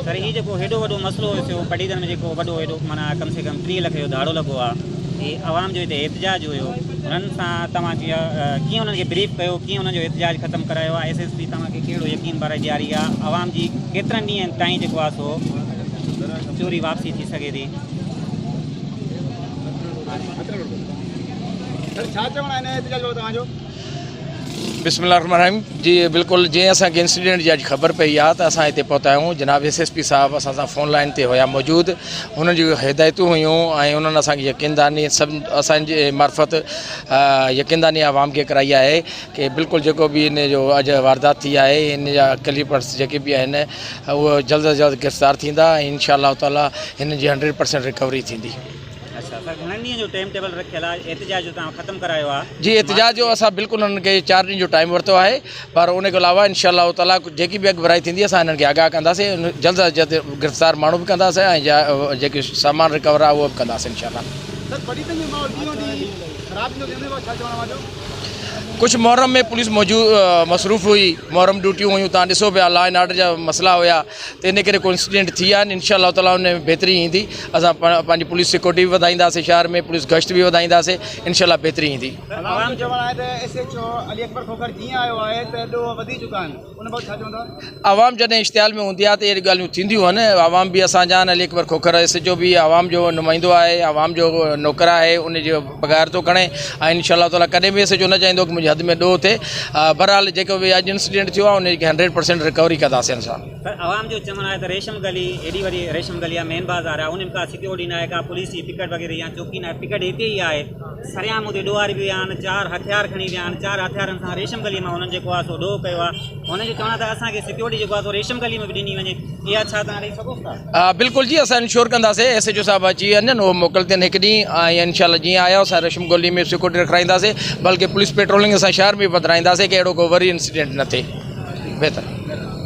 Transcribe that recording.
Sir ही जो हेडो वो मसलो हो पटीदन में जो वो हेडो माना कम से कम 3 लाख जो दाड़ो लगो है आवाम जो इतने एहतजाज हो कि उन्होंने ब्रीफ कयो कि उन्होंने एहतजाज खत्म करायो SSP तव्हांखे कहिड़ो यकीन भराए ॾियारी आहे आवाम जी केतिरनि ॾींहंनि ताईं जेको आहे सो चोरी वापसी थी सघे थी। बिस्मिल्लाहिर्रहमानिर्रहीम जी बिल्कुल जी असांखे इंसिडेंट जी अॼु ख़बर पई आहे त असां हिते पहुता आहियूं। जनाब SSP साहब असां सां फ़ोन लाइन ते हुया मौजूद, हुननि जी हिदायतूं हुयूं ऐं उन्हनि असांखे यकीनदानी सभु असांजे मार्फत यकीनदानी आवाम खे कराई आहे कि बिल्कुलु जेको बि इन जो अॼु वारदात थी आहे इन जा क्लीपर्स जेके बि आहिनि उहे जल्द अज जल्द गिरफ़्तार थींदा ऐं इंशाअल्लाह ताला हिन जी 100% रिकवरी थींदी। अच्छा सर घणनि ॾींहंनि जो टाइम टेबल रखियल आहे एहतजाज जो तव्हां ख़त्म करायो आहे? जी एहतजाज जो असां बिल्कुलु उन्हनि खे 4 ॾींहं जो टाइम वरितो आहे, पर उन खां अलावा इंशाअल्लाह ताला जेकी बि अॻुभराई थींदी असां हिननि खे आगाह कंदासीं, जल्द अज जल्द गिरफ़्तार माण्हू बि कंदासीं ऐं जेके सामान रिकवर आहे उहो बि कंदासीं इंशाअल्लाह। कुछ मुहर्रम में पुलिस मसरूफ़ हुई, मुहर्रम ड्यूटियूं हुयूं, तव्हां ॾिसो पिया लॉ एंड ऑर्डर जा मसला हुया त इन करे कोई इंसिडेंट थी आहे इंशाअल्लाह ताला उन में बहितरी ईंदी। असां पंहिंजी पुलिस सिक्योरिटी बि वधाईंदासीं, शहर में पुलिस गश्त बि वधाईंदासीं, इंशाअल्लाह बहितरी ईंदी। आवाम चवण आहे त SHO अली अकबर खोखर जीअं आयो आहे त एॾो वधी चुका आहिनि, उन बाबति छा चवंदा? आवाम जॾहिं इश्तिहाल में हूंदी आहे त अहिड़ी ॻाल्हियूं थींदियूं आहिनि। आवाम बि असांजा आहिनि, अली अकबर खोखर SHO बि आवाम जो नुमाइंदो आहे, आवाम जो नौकर आहे, उन जो पघार थो खणे ऐं इंशाअल्लाह ताला कॾहिं बि SHO न चाहींदो कि मुंहिंजे हद में ॾोह थिए। बहरहाल जेको बि अॼु इंसिडेंट थियो आहे उनखे 100% रिकवरी कंदासीं असां। सर आवाम जो चवण आहे त रेशम गली एॾी वॾी रेशम गली आहे, मेन बाज़ार आहे, उन में का सिक्योरिटी न आहे, का पुलिस जी टिकट वग़ैरह या चौकी न आहे, टिकट हिते ई आहे, सरियाम हुते ॾोहार बि विया आहिनि, 4 हथियार खणी विया आहिनि, 4 हथियारनि सां रेशम गली मां हुननि जेको आहे सो ॾोह कयो आहे। हुननि जो चवण आहे त असांखे सिक्योरिटी जेको आहे सो रेशम गली में बि ॾिनी वञे, इहा छा तव्हां ॾेई सघो था? बिल्कुलु जी असां इंश्योर कंदासीं। SHO साहब अची वञनि, उहो मोकिलते हिकु ॾींहुं ऐं इंशाअल्लाह जीअं आया असां रेशम गली में सिक्योरिटी रखाईंदासीं, बल्कि पुलिस पेट्रोलिंग असां शहर में वधाईंदासीं कि अहिड़ो को वरी इंसिडेंट न थिए। बेहतर